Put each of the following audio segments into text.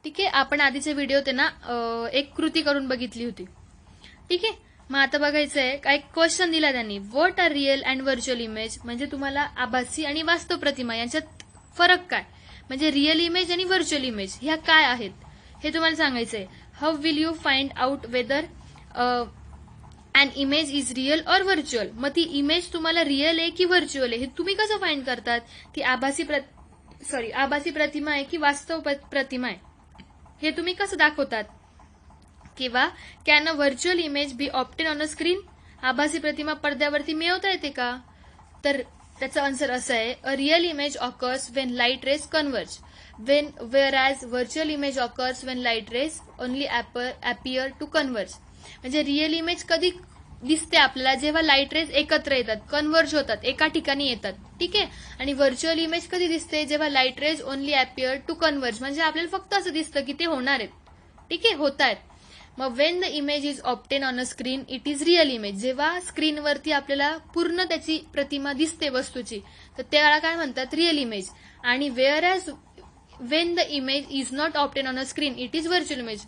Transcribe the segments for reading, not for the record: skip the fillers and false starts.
ठीक आहे, आपण आधीच्या व्हिडिओत ना एक कृती करून बघितली होती. ठीक आहे, मग आता बघायचं आहे काय क्वेश्चन दिला त्यांनी, what are real and virtual image, म्हणजे तुम्हाला आभासी आणि वास्तव प्रतिमा यांच्यात फरक काय, म्हणजे रिअल इमेज आणि व्हर्च्युअल इमेज ह्या काय आहेत हे तुम्हाला सांगायचं आहे. How will you find out whether an image is real और व्हर्च्युअल, मग ती इमेज तुम्हाला रिअल आहे की व्हर्च्युअल आहे हे तुम्ही कसं फाइंड करतात, ती आभासी प्रतिमा आहे की वास्तव प्रतिमा आहे हे तुम्ही कसं दाखवतात. किंवा can a virtual image be obtain on a screen, आभासी प्रतिमा पडद्यावरती मिळवता येते का, तर त्याचं आन्सर असं आहे, a real image occurs when light rays converge whereas virtual image occurs when light rays only appear to converge, म्हणजे रिअल इमेज कधी दिसते आपल्याला जेव्हा लाईट रेज एकत्र येतात, कन्वर्ज होतात, एका ठिकाणी येतात. ठीक आहे, आणि व्हर्च्युअल इमेज कधी दिसते जेव्हा light rays only appear to converge, म्हणजे आपल्याला फक्त असं दिसतं की ते होणार आहेत. ठीक आहे, होत आहेत. मग when the image is obtain on a screen it is real image, जेव्हा स्क्रीनवरती आपल्याला पूर्ण त्याची प्रतिमा दिसते वस्तूची तर त्याला काय म्हणतात, रिअल इमेज. आणि whereas when the image is not obtain on a screen it is virtual image,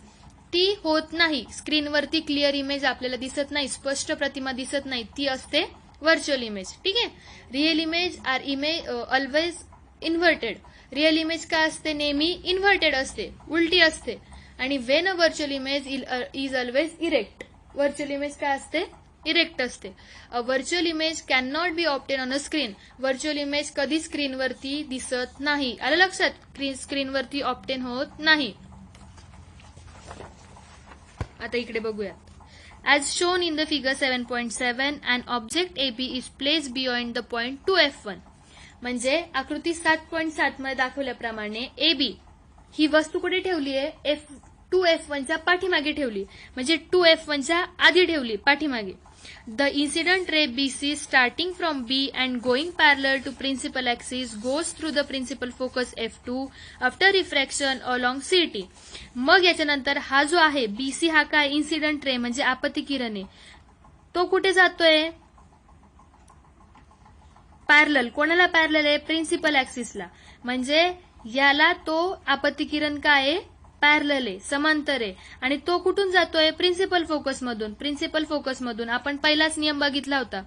ती होत नाही, स्क्रीनवरती क्लिअर इमेज आपल्याला दिसत नाही, स्पष्ट प्रतिमा दिसत नाही, ती असते व्हर्च्युअल इमेज. ठीक आहे, real image are image always inverted, real image काय असते, नेहमी इन्व्हर्टेड असते, उलटी असते. आणि when a virtual image is always erect, virtual image काय असते, इरेक्ट असते. A virtual image can not be obtain on a screen, virtual image कधी स्क्रीनवरती दिसत नाही. आलं लक्षात, स्क्रीनवरती ऑप्टेन होत नाही. आता इकडे बघूया. As shown in the figure 7.7 and object AB is place बियॉइंड the point 2F1, म्हणजे आकृती 7.7 मध्ये दाखवल्याप्रमाणे AB ही वस्तू कुठे ठेवली आहे, 2F1च्या पाठीमागे ठेवली, म्हणजे 2F1च्या आधी ठेवली पाठीमागे. The incident ray BC starting from B and going parallel to principal axis goes through the principal focus F2 after refraction along CT. मग याच्यानंतर हा जो आहे BC हा काय, इन्सिडेंट रे म्हणजे आपत्ती किरण आहे, तो कुठे जातोय, पॅरलल. कोणाला पॅरलल आहे, प्रिन्सिपल ऍक्सिसला, म्हणजे याला तो आपत्ती किरण काय आहे, पॅरलल आहे, समांतर आहे. आणि तो कुठून जातोय, प्रिन्सिपल फोकसमधून. आपण पहिलाच नियम बघितला होता.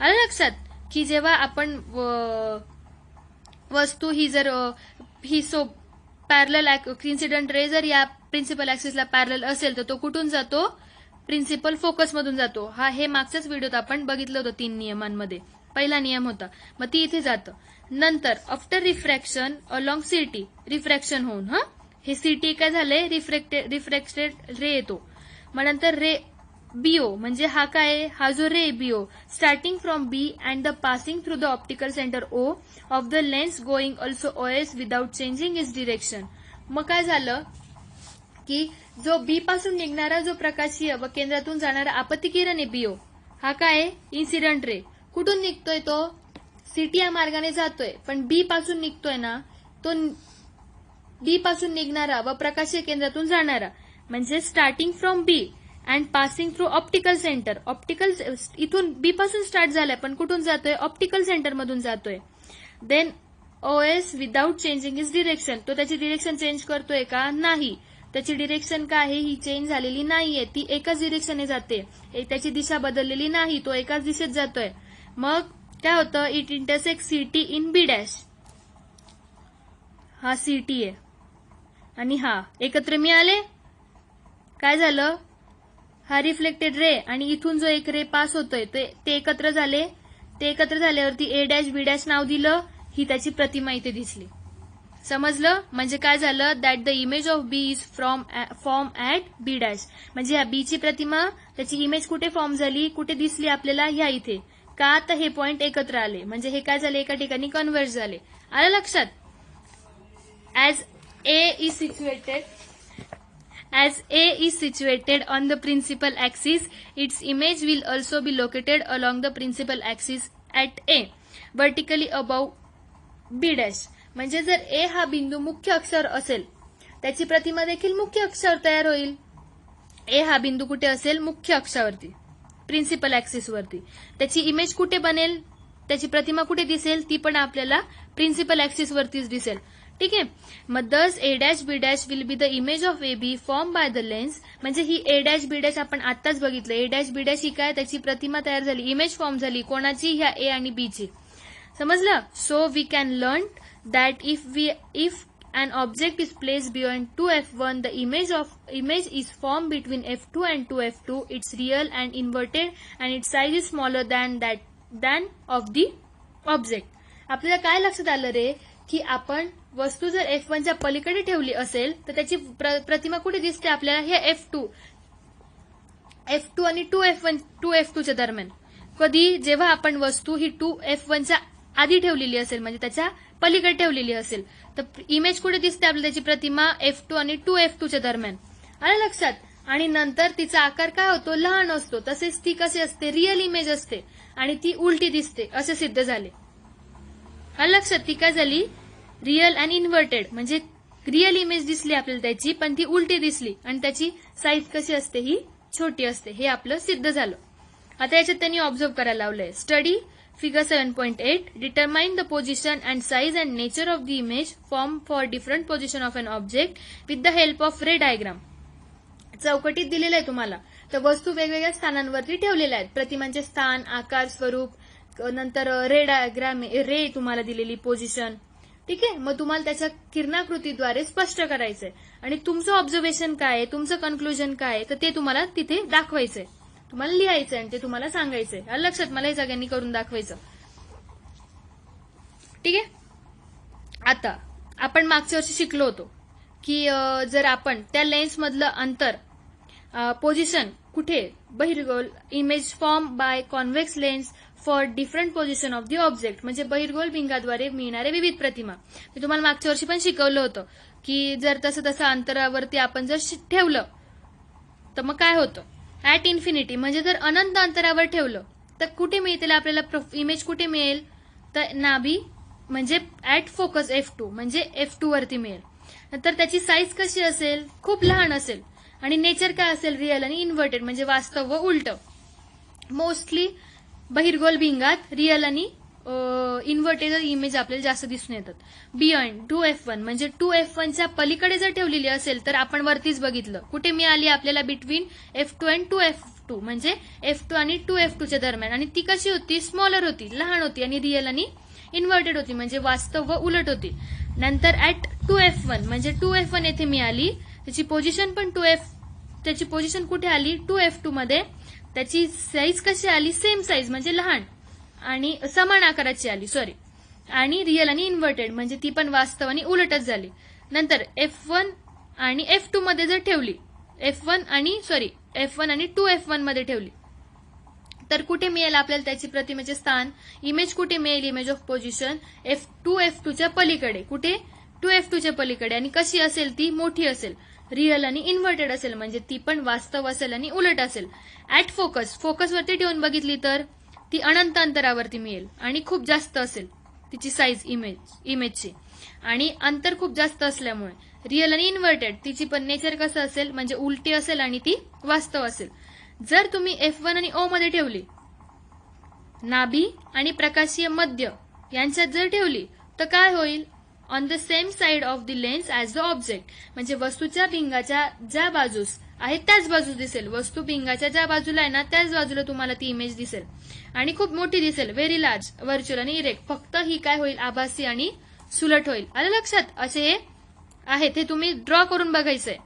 आलं लक्षात, की जेव्हा आपण वस्तू ही जर ही पॅरलल इन्सिडेंट रे जर या प्रिन्सिपल ऍक्सिसला पॅरलल असेल तर तो कुठून जातो, प्रिन्सिपल फोकसमधून जातो. हे मागच्याच व्हिडिओत आपण बघितलं होतं 3 नियमांमध्ये, पहिला नियम होता. मग ती इथे जातं. नंतर after refraction along CT, refraction होऊन हे CT काय झाले, रिफ्रॅक्टेड रे येतो. मग नंतर रे BO, म्हणजे हा काय, हा जो रे BO starting from B and the passing through the optical centre O of the lens going also OS without changing its direction. मग काय झालं की जो B पासून निघणारा जो प्रकाशीय व केंद्रातून जाणारा आपत्ती किरण आहे BO, हा काय, इन्सिडेंट रे, कुठून निघतोय तो, CT या मार्गाने जातोय, पण B पासून निघतोय ना, तो B पासून निघणारा व प्रकाशीय केंद्रातून जाणारा, म्हणजे starting from B and passing through optical centre. इथून B पासून स्टार्ट झालाय पण कुठून जातोय, ऑप्टिकल सेंटर मधून जातोय. Then OS without changing is direction, तो त्याची डिरेक्शन चेंज करतोय का, नाही, त्याची डिरेक्शन काय आहे, ही चेंज झालेली नाहीये, ती एकाच डिरेक्शनने जाते, त्याची दिशा बदललेली नाही, तो एकाच दिशेत जातोय. मग काय होतं, it intersect CT in B dash, हा CT आहे आणि हा एकत्र मिळाले, काय झालं, हा रिफ्लेक्टेड रे आणि इथून जो एक रे पास होतोय ते एकत्र झाले, ते एकत्र झाल्यावरती A डॅश B डॅश नाव दिलं, ही त्याची प्रतिमा इथे दिसली. समजलं, म्हणजे काय झालं, that the image of B is form at B dash, म्हणजे ह्या B ची प्रतिमा, त्याची इमेज कुठे फॉर्म झाली, कुठे दिसली आपल्याला, ह्या इथे, का तर हे पॉइंट एकत्र आले, म्हणजे हे काय झाले, एका ठिकाणी कन्व्हर्ज झाले. आलं लक्षात. As A is situated on the principal axis, its image will also be located along the principal axis at A, vertically above B dash. म्हणजे जर A हा बिंदू मुख्य अक्षर असेल, त्याची प्रतिमा देखील मुख्य अक्षर तयार होईल. A हा बिंदू कुठे असेल, मुख्य अक्षावरती, प्रिन्सिपल ऍक्सिस वरती. त्याची इमेज कुठे बनेल, त्याची प्रतिमा कुठे दिसेल, ती पण आपल्याला प्रिन्सिपल ऍक्सिस वरतीच दिसेल. ठीक आहे. मग thus A dash B dash will be the image of A B form by the lens. म्हणजे ही ए डॅश बी डॅश आपण आताच बघितलं. ए डॅश बी डॅश ही काय, त्याची प्रतिमा तयार झाली, इमेज फॉर्म झाली. कोणाची, ह्या ए आणि बी ची. समजलं. So we can learn that if an object is placed beyond 2f1, the image is formed between f2 and 2f2. It's real and inverted, and its size is smaller than of the object. आपल्याला काय लक्षात आलं रे, की आपण वस्तू जर f1 च्या पलीकडे ठेवली असेल तर त्याची प्रतिमा कुठे दिसते आपल्याला, हे f2 आणि 2f2 च्या दरम्यान. कधी, जेव्हा आपण वस्तू ही 2f1 च्या आधी ठेवलेली असेल, म्हणजे त्याच्या पलीकडे ठेवलेली असेल, तर इमेज कुठे दिसते आपल्याला, त्याची प्रतिमा f2 आणि 2f2 च्या दरम्यान. आलं लक्षात. आणि नंतर तिचा आकार काय होतो, लहान असतो. तसेच ती कशी असते, रिअल इमेज असते आणि ती उलटी दिसते, असे सिद्ध झाले. आलं लक्षात. ती काय झाली, रिअल अँड इन्व्हर्टेड. म्हणजे रिअल इमेज दिसली आपल्याला त्याची, पण ती उलटी दिसली आणि त्याची साईज कशी असते, ही छोटी असते. हे आपलं सिद्ध झालं. आता याच्यात त्यांनी ऑब्झर्व करायला लावलंय. Study Figure 7.8. Determine the position and size and nature of the image formed for different position of an object with the help of ray diagram. चौकटीत दिलेलं आहे तुम्हाला. तर वस्तू वेगवेगळ्या स्थानांवरती ठेवलेल्या आहेत. प्रतिमांचे स्थान, आकार, स्वरूप, नंतर रे डायग्राम, रे तुम्हाला दिलेली पोझिशन. ठीक आहे. मग तुम्हाला त्याच्या किरणाकृतीद्वारे स्पष्ट करायचंय आणि तुमचं ऑब्झर्वेशन काय आहे, तुमचं कन्क्लुजन काय आहे, तर ते तुम्हाला तिथे दाखवायचंय. तुम्हाला लिहायचंय आणि ते तुम्हाला सांगायचंय. लक्षात, मला हे सगळ्यांनी करून दाखवायचं. ठीक आहे. आता आपण मागच्या वर्षी शिकलो होतो की जर आपण त्या लेन्स मधलं अंतर, पोझिशन कुठे, बहिर्गोल, image form by convex lens for different position of the object, म्हणजे बहिर्गोल भिंगाद्वारे मिळणारे विविध प्रतिमा. मी तुम्हाला मागच्या वर्षी पण शिकवलं होतं की जर तसं अंतरावरती आपण जर ठेवलं तर मग काय होतं, ऍट इन्फिनिटी, म्हणजे जर अनंत अंतरावर ठेवलं तर कुठे मिळतील आपल्याला इमेज, कुठे मिळेल तर नाभी, म्हणजे ऍट फोकस f2, म्हणजे f2 वरती मिळेल. नंतर त्याची साईज कशी असेल, खूप लहान असेल. आणि नेचर काय असेल, रिअल आणि इन्व्हर्टेड, म्हणजे वास्तव व उलट. मोस्टली बहिर्गोल भिंगात रिअल आणि इन्व्हर्टेड इमेज आपल्याला जास्त दिसून येतात. बियॉन्ड 2f1, म्हणजे 2f1 च्या पलीकडे जर ठेवलेली असेल तर आपण वरतीच बघितलं, कुठे मिळाली आपल्याला, बिटवीन f2 अँड 2f2, म्हणजे f2 आणि 2f2 च्या दरम्यान. आणि ती कशी होती, स्मॉलर होती, लहान होती आणि रिअल आणि इन्व्हर्टेड होती, म्हणजे वास्तव व उलट होती. नंतर ऍट 2f1, म्हणजे 2f1 येथे मिळाली, त्याची पोझिशन पण त्याची पोझिशन कुठे आली, 2f2 मध्ये. त्याची साईज कशी आली, सेम साईज, म्हणजे लहान आणि समान आकाराची आली, आणि रिअल आणि इन्व्हर्टेड, म्हणजे ती पण वास्तव आणि उलटच झाली. नंतर f1 आणि f2 मध्ये जर ठेवली, f1 आणि 2f1 मध्ये ठेवली तर कुठे मिळेल आपल्याला त्याची प्रतिमेचे स्थान, इमेज कुठे मिळेल, इमेज ऑफ पोझिशन f2 च्या पलीकडे, कुठे 2f2 च्या पलीकडे. आणि कशी असेल, ती मोठी असेल, रिअल आणि इन्व्हर्टेड असेल, म्हणजे ती पण वास्तव असेल आणि उलट असेल. ऍट फोकसवरती ठेवून बघितली तर ती अनंत अंतरावरती मिळेल आणि खूप जास्त असेल तिची साईज इमेजची. आणि अंतर खूप जास्त असल्यामुळे रिअल आणि इन्व्हर्टेड, तिची पण नेचर कसं असेल, म्हणजे उलटी असेल आणि ती वास्तव असेल. जर तुम्ही f1 आणि o मध्ये ठेवली, नाभी आणि प्रकाशीय मध्य यांच्यात जर ठेवली तर काय होईल, on the same side of the lens as the object, म्हणजे वस्तूच्या भिंगाच्या ज्या बाजूस आहे त्याच बाजूस दिसेल. वस्तू भिंगाच्या ज्या बाजूला आहे ना त्याच बाजूला तुम्हाला ती इमेज दिसेल आणि खूप मोठी दिसेल, व्हेरी लार्ज, व्हर्च्युअल आणि इरेक्ट. फक्त ही काय होईल, आभासी आणि सुलट होईल. आलं लक्षात. असे हे आहेत, हे तुम्ही ड्रॉ करून बघायचंय.